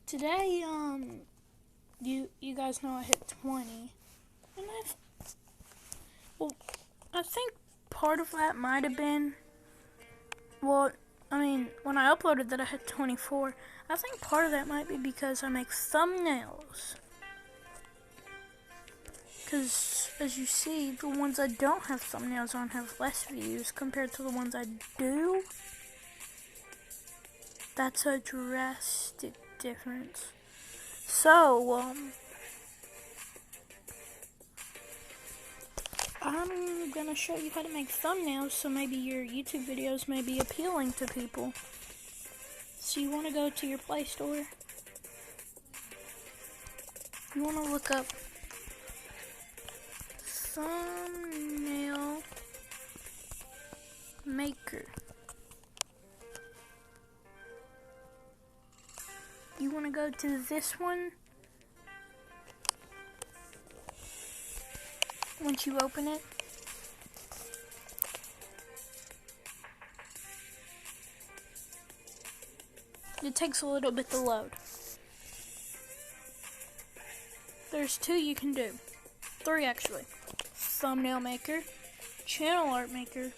Today, you guys know I hit 20, and I think part of that might have been, when I uploaded that I hit 24, I think part of that might be because I make thumbnails. Because, as you see, the ones I don't have thumbnails on have less views compared to the ones I do. That's a drastic difference. So, I'm gonna show you how to make thumbnails so maybe your YouTube videos may be appealing to people. So you want to go to your Play Store. You want to look up Thumbnail Maker. You want to go to this one. Once you open it, it takes a little bit to load. There's two you can do. Three actually. Thumbnail Maker, Channel Art Maker,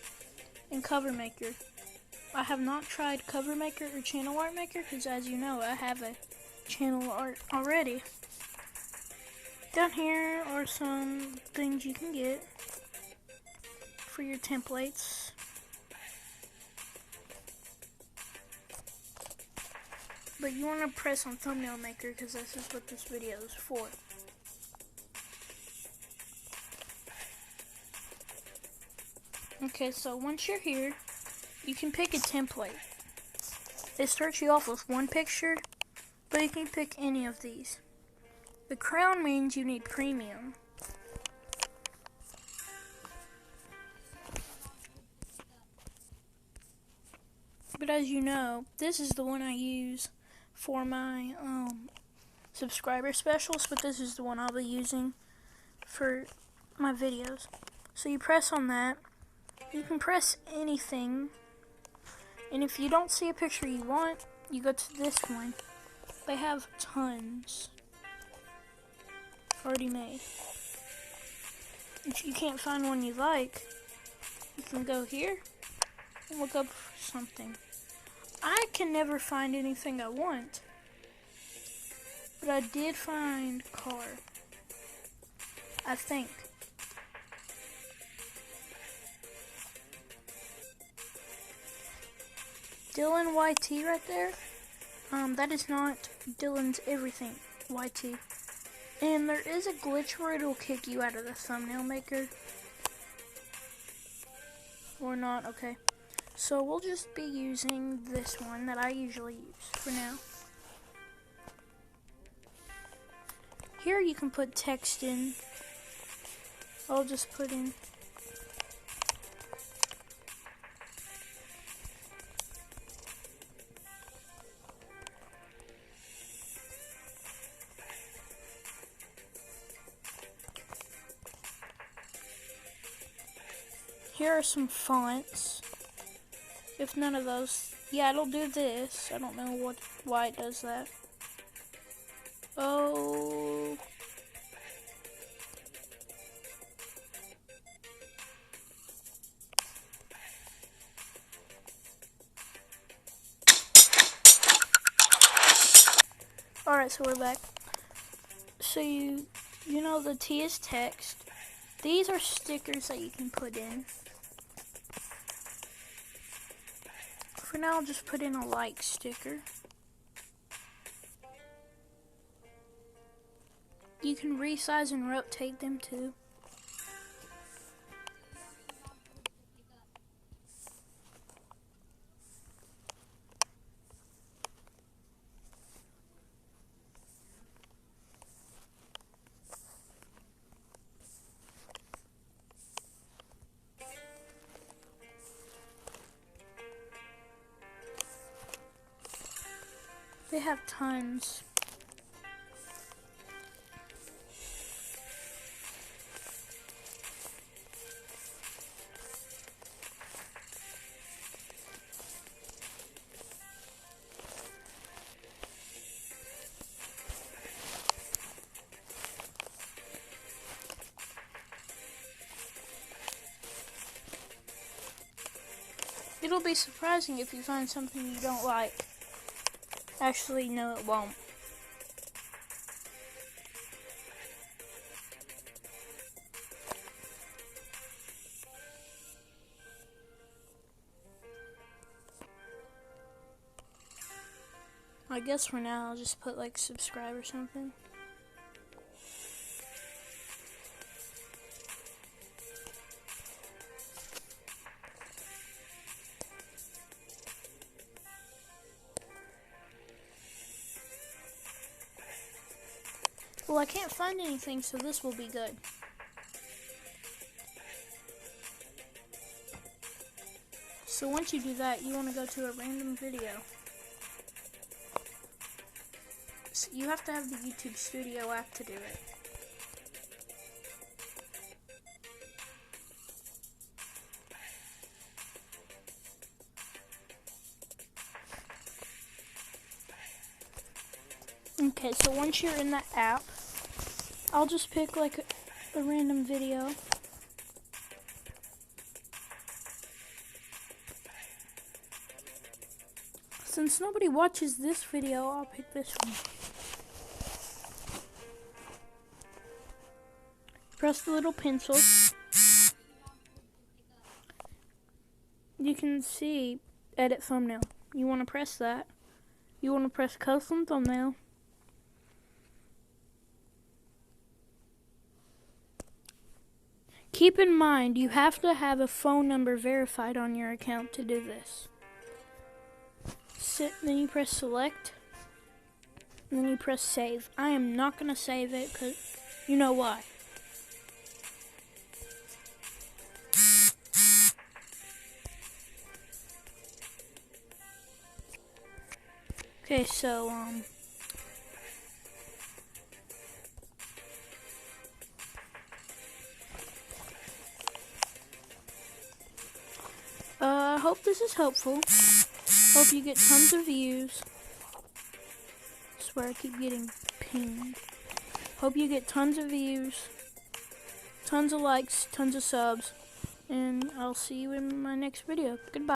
and Cover Maker. I have not tried Cover Maker or Channel Art Maker because, as you know, I have a channel art already. Down here are some things you can get for your templates. But you want to press on Thumbnail Maker because this is what this video is for. Okay, so once you're here, you can pick a template. It starts you off with one picture, but you can pick any of these. The crown means you need premium. But as you know, this is the one I use for my subscriber specials, but this is the one I'll be using for my videos. So you press on that. You can press anything, and if you don't see a picture you want, you go to this one. They have tons already made. If you can't find one you like, you can go here and look up something. I can never find anything I want, but I did find car, I think. Dylan YT right there. That is not Dylan's Everything YT. And there is a glitch where it'll kick you out of the Thumbnail Maker. Or not, okay. So we'll just be using this one that I usually use for now. Here you can put text in. I'll just put in here are some fonts. If none of those, yeah, it'll do this. I don't know why it does that. Oh. Alright, so we're back. So you know the T is text. These are stickers that you can put in. For now, I'll just put in a like sticker. You can resize and rotate them too. They have tons. It'll be surprising if you find something you don't like. Actually, no, it won't. I guess for now I'll just put like subscribe or something. Well, I can't find anything, so this will be good. So once you do that, you want to go to a random video. So you have to have the YouTube Studio app to do it. Okay, so once you're in that app, I'll just pick like a random video. Since nobody watches this video, I'll pick this one. Press the little pencil. You can see edit thumbnail. You want to press that. You want to press custom thumbnail. Keep in mind, you have to have a phone number verified on your account to do this. Then you press select, and then you press save. I am not going to save it because you know why. Okay, so I hope this is helpful. Hope you get tons of views. I swear I keep getting pinged. Hope you get tons of views, tons of likes, tons of subs, and I'll see you in my next video. Goodbye.